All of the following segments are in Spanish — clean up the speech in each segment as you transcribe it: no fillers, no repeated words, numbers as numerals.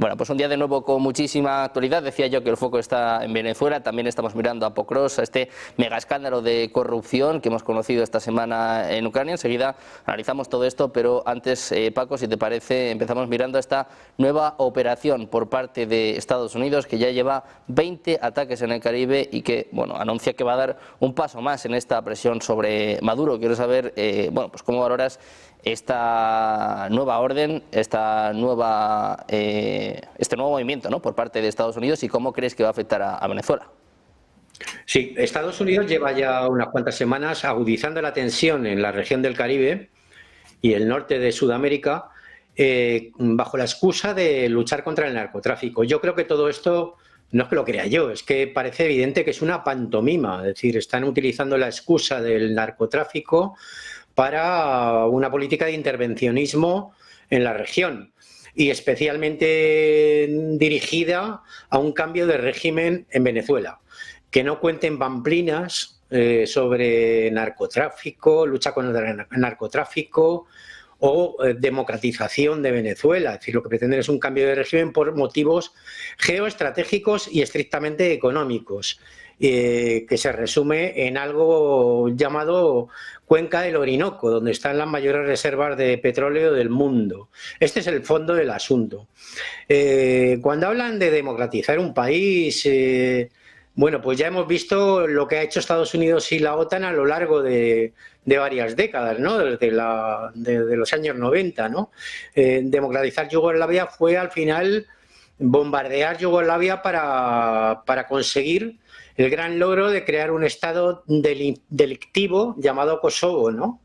Bueno, pues un día de nuevo con muchísima actualidad. Decía yo que el foco está en Venezuela. También estamos mirando a Pokros, a este mega escándalo de corrupción que hemos conocido esta semana en Ucrania. Enseguida analizamos todo esto, pero antes, Paco, si te parece, empezamos mirando esta nueva operación por parte de Estados Unidos, que ya lleva 20 ataques en el Caribe y que, bueno, anuncia que va a dar un paso más en esta presión sobre Maduro. Quiero saber, bueno, pues cómo valoras esta nueva orden, este nuevo movimiento, ¿no?, por parte de Estados Unidos, y cómo crees que va a afectar a Venezuela. Sí, Estados Unidos lleva ya unas cuantas semanas agudizando la tensión en la región del Caribe y el norte de Sudamérica bajo la excusa de luchar contra el narcotráfico. Yo creo que todo esto no es que lo crea yo, es que parece evidente que es una pantomima, es decir, están utilizando la excusa del narcotráfico para una política de intervencionismo en la región y especialmente dirigida a un cambio de régimen en Venezuela. Que no cuenten pamplinas sobre narcotráfico, lucha contra el narcotráfico o democratización de Venezuela. Es decir, lo que pretenden es un cambio de régimen por motivos geoestratégicos y estrictamente económicos, que se resume en algo llamado Cuenca del Orinoco, donde están las mayores reservas de petróleo del mundo. Este es el fondo del asunto. Cuando hablan de democratizar un país, bueno, pues ya hemos visto lo que ha hecho Estados Unidos y la OTAN a lo largo de varias décadas, ¿no? Desde los años 90, ¿no? Democratizar Yugoslavia fue al final bombardear Yugoslavia para conseguir el gran logro de crear un estado delictivo llamado Kosovo, ¿no?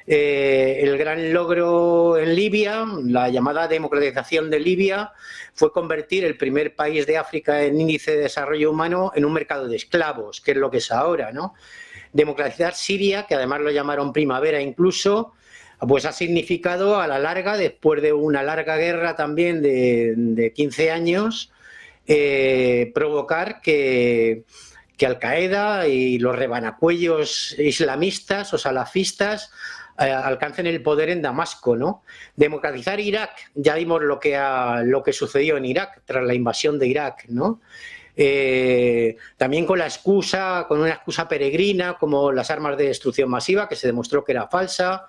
El gran logro en Libia, la llamada democratización de Libia, fue convertir el primer país de África en índice de desarrollo humano en un mercado de esclavos, que es lo que es ahora, ¿no? Democratizar Siria, que además lo llamaron primavera incluso, pues ha significado a la larga, después de una larga guerra también de 15 años, provocar que Al-Qaeda y los rebanacuellos islamistas o salafistas alcancen el poder en Damasco, ¿no? Democratizar Irak, ya vimos lo que sucedió en Irak tras la invasión de Irak, ¿no? También con una excusa peregrina como las armas de destrucción masiva, que se demostró que era falsa,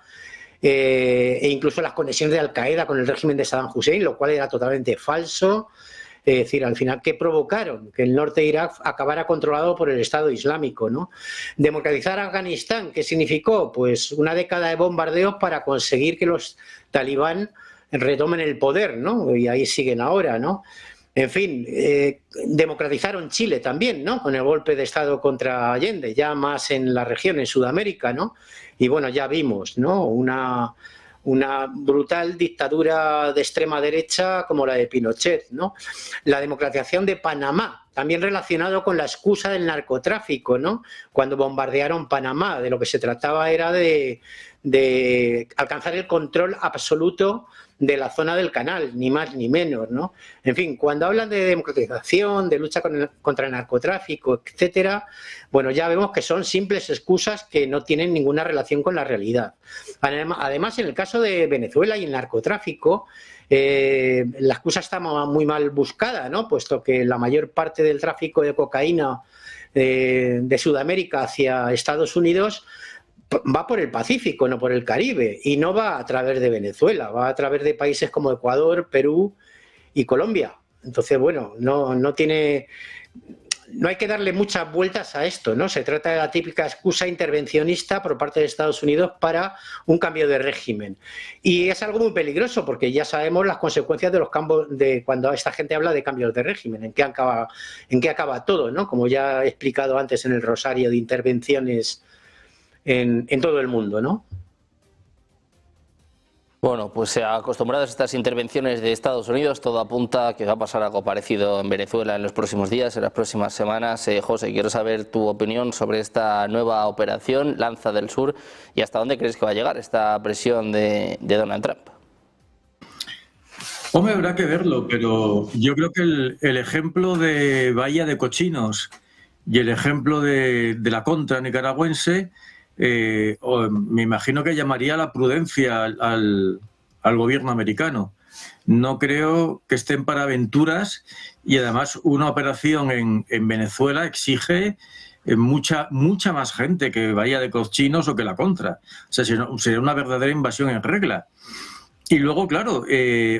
e incluso las conexiones de Al-Qaeda con el régimen de Saddam Hussein, lo cual era totalmente falso. Es decir, al final, ¿qué provocaron? Que el norte de Irak acabara controlado por el Estado Islámico, ¿no? Democratizar Afganistán, ¿qué significó? Pues una década de bombardeos para conseguir que los talibán retomen el poder, ¿no? Y ahí siguen ahora, ¿no? En fin, democratizaron Chile también, ¿no? Con el golpe de Estado contra Allende, ya más en la región, en Sudamérica, ¿no? Y bueno, ya vimos, ¿no?, una brutal dictadura de extrema derecha como la de Pinochet, ¿no? La democratización de Panamá, también relacionado con la excusa del narcotráfico, ¿no? Cuando bombardearon Panamá, de lo que se trataba era de alcanzar el control absoluto de la zona del canal, ni más ni menos, ¿no? En fin, cuando hablan de democratización, de lucha contra el narcotráfico, etcétera, bueno, ya vemos que son simples excusas que no tienen ninguna relación con la realidad. Además, en el caso de Venezuela y el narcotráfico, la excusa está muy mal buscada, ¿no? Puesto que la mayor parte del tráfico de cocaína de Sudamérica hacia Estados Unidos va por el Pacífico, no por el Caribe, y no va a través de Venezuela, va a través de países como Ecuador, Perú y Colombia. Entonces, bueno, no hay que darle muchas vueltas a esto, ¿no? Se trata de la típica excusa intervencionista por parte de Estados Unidos para un cambio de régimen. Y es algo muy peligroso porque ya sabemos las consecuencias de los cambios, de cuando esta gente habla de cambios de régimen, en qué acaba todo, ¿no? Como ya he explicado antes en el rosario de intervenciones en todo el mundo, ¿no? Bueno, pues acostumbrados a estas intervenciones de Estados Unidos, todo apunta a que va a pasar algo parecido en Venezuela en los próximos días, en las próximas semanas. José, quiero saber tu opinión sobre esta nueva operación, Lanza del Sur, y hasta dónde crees que va a llegar esta presión de Donald Trump. Hombre, habrá que verlo, pero yo creo que el ejemplo de Bahía de Cochinos y el ejemplo de la contra nicaragüense, me imagino que llamaría a la prudencia al gobierno americano. no creo que estén para aventuras, y además una operación en Venezuela exige mucha más gente que Bahía de Cochinos o que la Contra. O sea, sería una verdadera invasión en regla. Y luego, claro,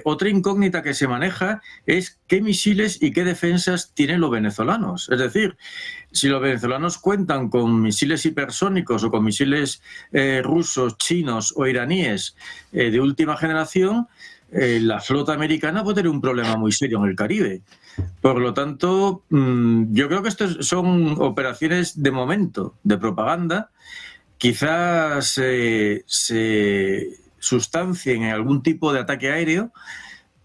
otra incógnita que se maneja es qué misiles y qué defensas tienen los venezolanos. Es decir, si los venezolanos cuentan con misiles hipersónicos o con misiles rusos, chinos o iraníes de última generación, la flota americana puede tener un problema muy serio en el Caribe. Por lo tanto, yo creo que estas son operaciones de momento, de propaganda. Quizás se sustancien en algún tipo de ataque aéreo,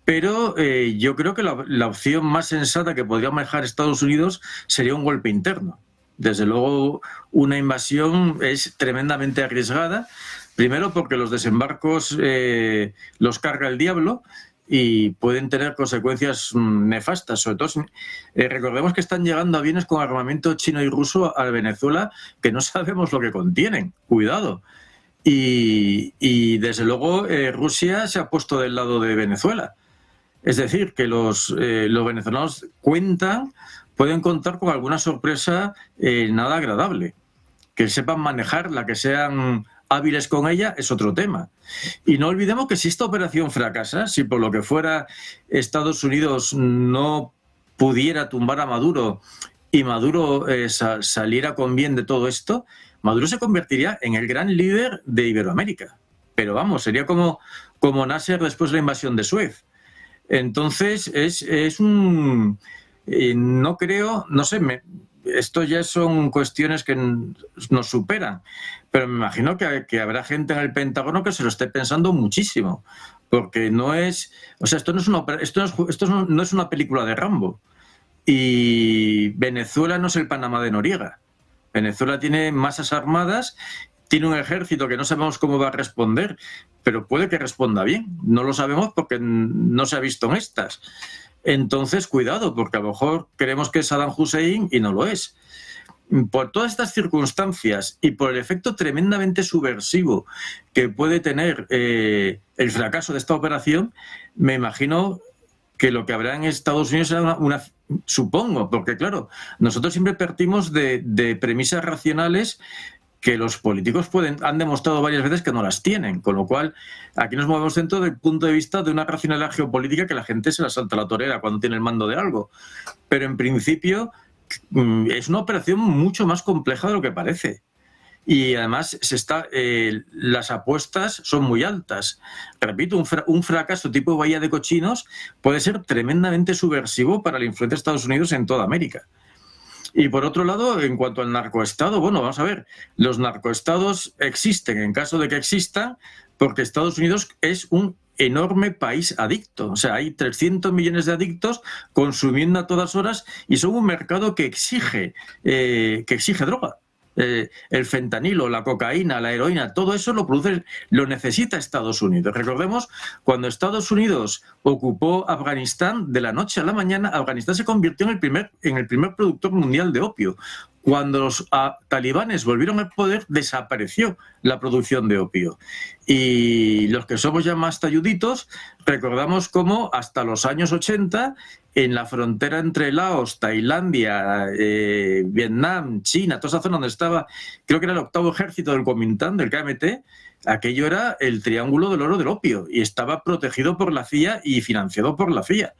pero yo creo que la opción más sensata que podría manejar Estados Unidos sería un golpe interno. Desde luego, una invasión es tremendamente arriesgada, primero porque los desembarcos los carga el diablo y pueden tener consecuencias nefastas. Sobre todo, recordemos que están llegando aviones con armamento chino y ruso a Venezuela que no sabemos lo que contienen. Cuidado. Y desde luego Rusia se ha puesto del lado de Venezuela. Es decir, que los venezolanos pueden contar con alguna sorpresa nada agradable. Que sepan manejarla, que sean hábiles con ella, es otro tema. Y no olvidemos que si esta operación fracasa, si por lo que fuera Estados Unidos no pudiera tumbar a Maduro y Maduro saliera con bien de todo esto, Maduro se convertiría en el gran líder de Iberoamérica. Pero vamos, sería como Nasser después de la invasión de Suez. Entonces, no creo, no sé, esto ya son cuestiones que nos superan, pero me imagino que habrá gente en el Pentágono que se lo esté pensando muchísimo, porque no es, o sea, esto no es una película de Rambo, y Venezuela no es el Panamá de Noriega. Venezuela tiene masas armadas, tiene un ejército que no sabemos cómo va a responder, pero puede que responda bien. No lo sabemos porque no se ha visto en estas. Entonces, cuidado, porque a lo mejor creemos que es Saddam Hussein y no lo es. Por todas estas circunstancias y por el efecto tremendamente subversivo que puede tener el fracaso de esta operación, me imagino que lo que habrá en Estados Unidos será supongo, porque claro, nosotros siempre partimos de premisas racionales que los políticos han demostrado varias veces que no las tienen, con lo cual aquí nos movemos dentro del punto de vista de una racionalidad geopolítica que la gente se la salta a la torera cuando tiene el mando de algo. Pero en principio es una operación mucho más compleja de lo que parece. Y además las apuestas son muy altas. Repito, un fracaso tipo Bahía de Cochinos puede ser tremendamente subversivo para la influencia de Estados Unidos en toda América. Y por otro lado, en cuanto al narcoestado, bueno, vamos a ver, los narcoestados existen en caso de que existan porque Estados Unidos es un enorme país adicto. O sea, hay 300 millones de adictos consumiendo a todas horas y son un mercado que exige droga. El fentanilo, la cocaína, la heroína, todo eso lo necesita Estados Unidos. Recordemos, cuando Estados Unidos ocupó Afganistán, de la noche a la mañana, Afganistán se convirtió en el primer productor mundial de opio. Cuando los talibanes volvieron al poder, desapareció la producción de opio. Y los que somos ya más talluditos, recordamos cómo hasta los años 80, en la frontera entre Laos, Tailandia, Vietnam, China, toda esa zona donde estaba, creo que era el 8º ejército del Kuomintang, del KMT, aquello era el triángulo del oro del opio y estaba protegido por la CIA y financiado por la CIA.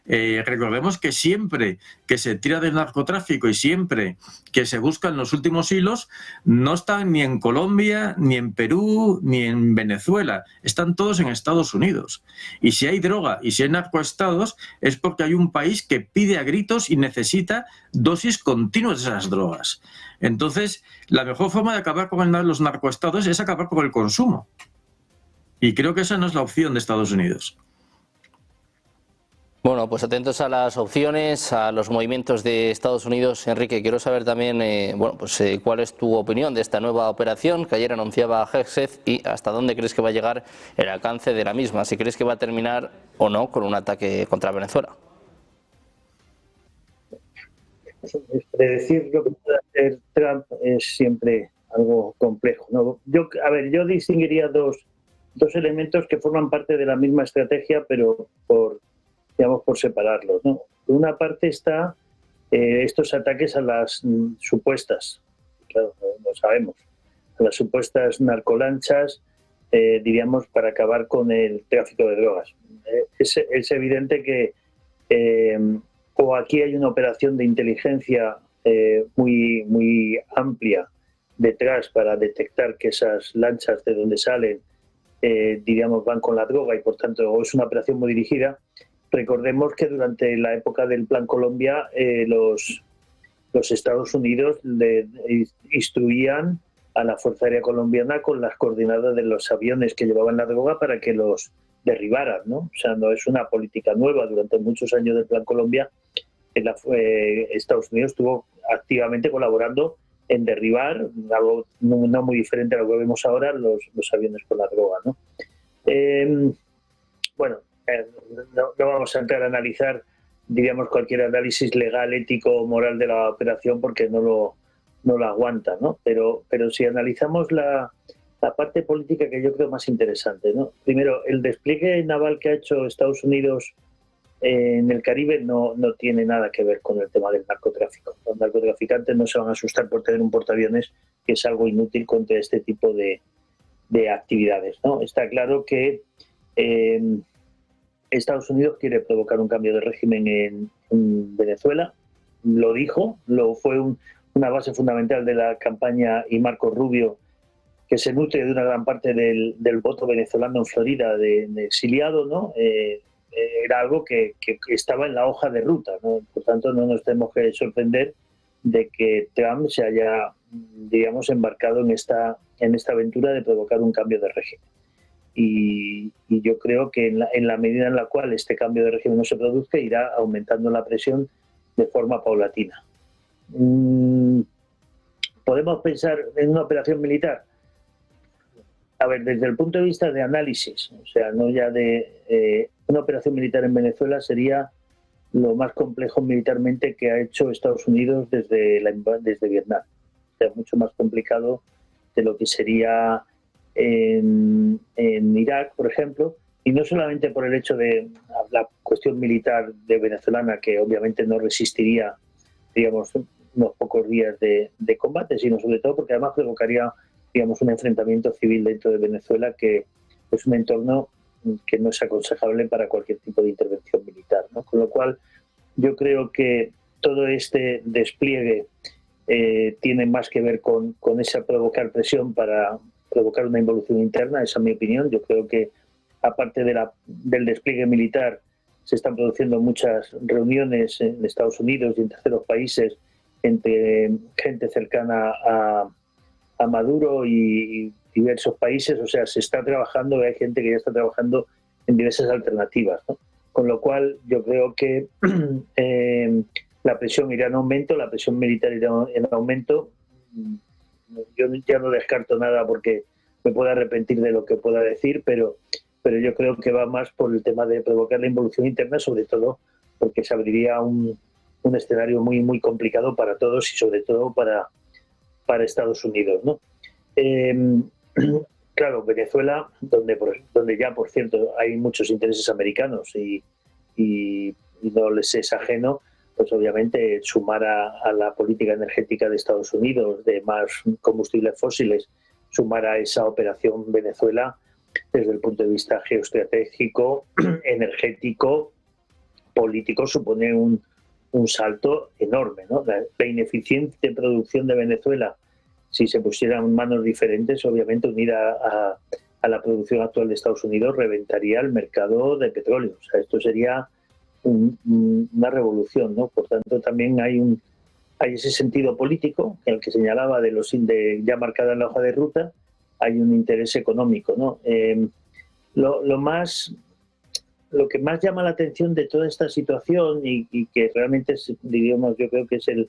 Recordemos que siempre que se tira del narcotráfico y siempre que se buscan los últimos hilos, no están ni en Colombia, ni en Perú, ni en Venezuela, están todos en Estados Unidos. Y si hay droga y si hay narcoestados, es porque hay un país que pide a gritos y necesita dosis continuas de esas drogas. Entonces, la mejor forma de acabar con los narcoestados es acabar con el consumo. Y creo que esa no es la opción de Estados Unidos. Bueno, pues atentos a las opciones, a los movimientos de Estados Unidos. Enrique, quiero saber también cuál es tu opinión de esta nueva operación que ayer anunciaba Hegseth y hasta dónde crees que va a llegar el alcance de la misma, si crees que va a terminar o no con un ataque contra Venezuela. Predecir lo que puede hacer Trump es siempre algo complejo, ¿no? Yo distinguiría dos dos elementos que forman parte de la misma estrategia, pero por separarlos, ¿no? Por una parte está estos ataques a las supuestas, claro, lo sabemos, a las supuestas narcolanchas, diríamos, para acabar con el tráfico de drogas. Es evidente que o aquí hay una operación de inteligencia muy amplia detrás para detectar que esas lanchas de donde salen, diríamos, van con la droga y por tanto es una operación muy dirigida. Recordemos que durante la época del Plan Colombia los Estados Unidos instruían a la Fuerza Aérea Colombiana con las coordenadas de los aviones que llevaban la droga para que los derribaran, ¿no? O sea, no es una política nueva. Durante muchos años del Plan Colombia, Estados Unidos estuvo activamente colaborando en derribar, algo no muy diferente a lo que vemos ahora, los aviones con la droga, ¿no? No vamos a entrar a analizar, diríamos, cualquier análisis legal, ético o moral de la operación porque no lo aguanta, ¿no? Pero si analizamos la parte política, que yo creo más interesante, ¿no? Primero, el despliegue naval que ha hecho Estados Unidos en el Caribe no tiene nada que ver con el tema del narcotráfico. Los narcotraficantes no se van a asustar por tener un portaaviones, que es algo inútil contra este tipo de actividades, ¿no? Está claro que Estados Unidos quiere provocar un cambio de régimen en Venezuela. Lo dijo, fue una base fundamental de la campaña, y Marco Rubio, que se nutre de una gran parte del voto venezolano en Florida de exiliado, ¿no? Era algo que estaba en la hoja de ruta, ¿no? Por tanto, no nos tenemos que sorprender de que Trump se haya, digamos, embarcado en esta aventura de provocar un cambio de régimen. Y yo creo que en la medida en la cual este cambio de régimen no se produzca, irá aumentando la presión de forma paulatina. ¿Podemos pensar en una operación militar? A ver, desde el punto de vista de análisis, o sea, no ya de una operación militar en Venezuela sería lo más complejo militarmente que ha hecho Estados Unidos desde Vietnam. O sea, mucho más complicado de lo que sería en Irak, por ejemplo, y no solamente por el hecho de la cuestión militar de venezolana, que obviamente no resistiría, digamos, unos pocos días de combate, sino sobre todo porque además provocaría, digamos, un enfrentamiento civil dentro de Venezuela, que es un entorno que no es aconsejable para cualquier tipo de intervención militar, ¿no? Con lo cual, yo creo que todo este despliegue tiene más que ver con esa provocar presión para provocar una involución interna. Esa es mi opinión. Yo creo que, aparte del despliegue militar, se están produciendo muchas reuniones en Estados Unidos y en terceros países entre gente cercana a Maduro y diversos países. O sea, se está trabajando, hay gente que ya está trabajando en diversas alternativas, ¿no? Con lo cual, yo creo que la presión irá en aumento, la presión militar irá en aumento. Yo ya no descarto nada porque me puedo arrepentir de lo que pueda decir, pero yo creo que va más por el tema de provocar la involución interna, sobre todo porque se abriría un escenario muy, muy complicado para todos y sobre todo para Estados Unidos, ¿no? Claro, Venezuela, donde ya, por cierto, hay muchos intereses americanos y no les es ajeno, pues obviamente sumar a la política energética de Estados Unidos de más combustibles fósiles, sumar a esa operación Venezuela desde el punto de vista geoestratégico, energético, político, supone un salto enorme, ¿no? La ineficiente producción de Venezuela, si se pusieran en manos diferentes, obviamente unida a la producción actual de Estados Unidos, reventaría el mercado de petróleo. O sea, esto sería una revolución, ¿no? Por tanto, también hay ese sentido político, en el que señalaba ya marcada en la hoja de ruta, hay un interés económico, ¿no? Lo que más llama la atención de toda esta situación y que realmente diríamos, yo creo que es el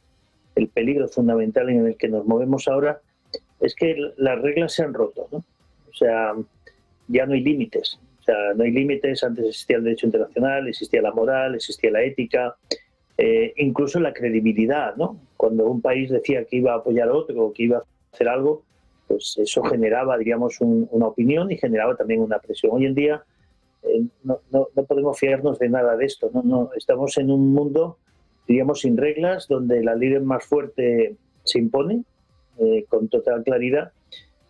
peligro fundamental en el que nos movemos ahora, es que las reglas se han roto, ¿no? O sea, ya no hay límites. O sea, no hay límites. Antes existía el derecho internacional, existía la moral, existía la ética, incluso la credibilidad, ¿no? Cuando un país decía que iba a apoyar a otro o que iba a hacer algo, pues eso generaba, diríamos, una opinión y generaba también una presión. Hoy en día no podemos fiarnos de nada de esto. No, estamos en un mundo, diríamos, sin reglas, donde la líder más fuerte se impone con total claridad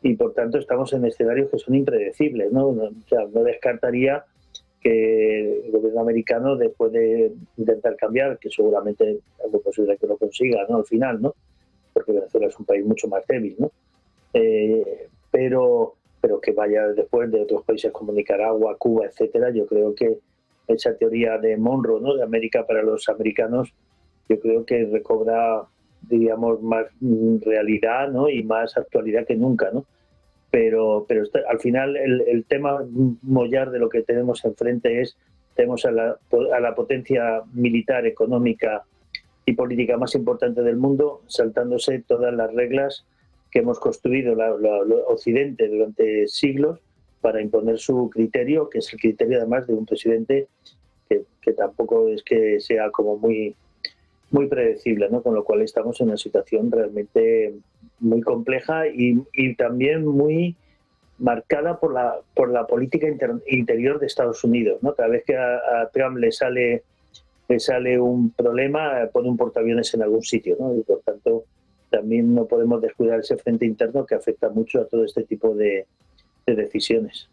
y, por tanto, estamos en escenarios que son impredecibles, ¿no? O sea, no descartaría que el gobierno americano, después de intentar cambiar, que seguramente es muy posible que lo consiga, ¿no? Al final, ¿no? Porque Venezuela es un país mucho más débil, ¿no? Pero que vaya después de otros países como Nicaragua, Cuba, etcétera. Yo creo que esa teoría de Monroe, ¿no?, de América para los americanos, yo creo que recobra, diríamos, más realidad, ¿no?, y más actualidad que nunca, ¿no? Pero al final el tema mollar de lo que tenemos enfrente es, tenemos a la potencia militar, económica y política más importante del mundo saltándose todas las reglas que hemos construido Occidente durante siglos para imponer su criterio, que es el criterio además de un presidente que tampoco es que sea como muy predecible, ¿no? Con lo cual estamos en una situación realmente muy compleja y también muy marcada por la política interior de Estados Unidos, ¿no? Cada vez que a Trump le sale un problema, pone un portaaviones en algún sitio, ¿no? Y por tanto también no podemos descuidar ese frente interno que afecta mucho a todo este tipo de decisiones.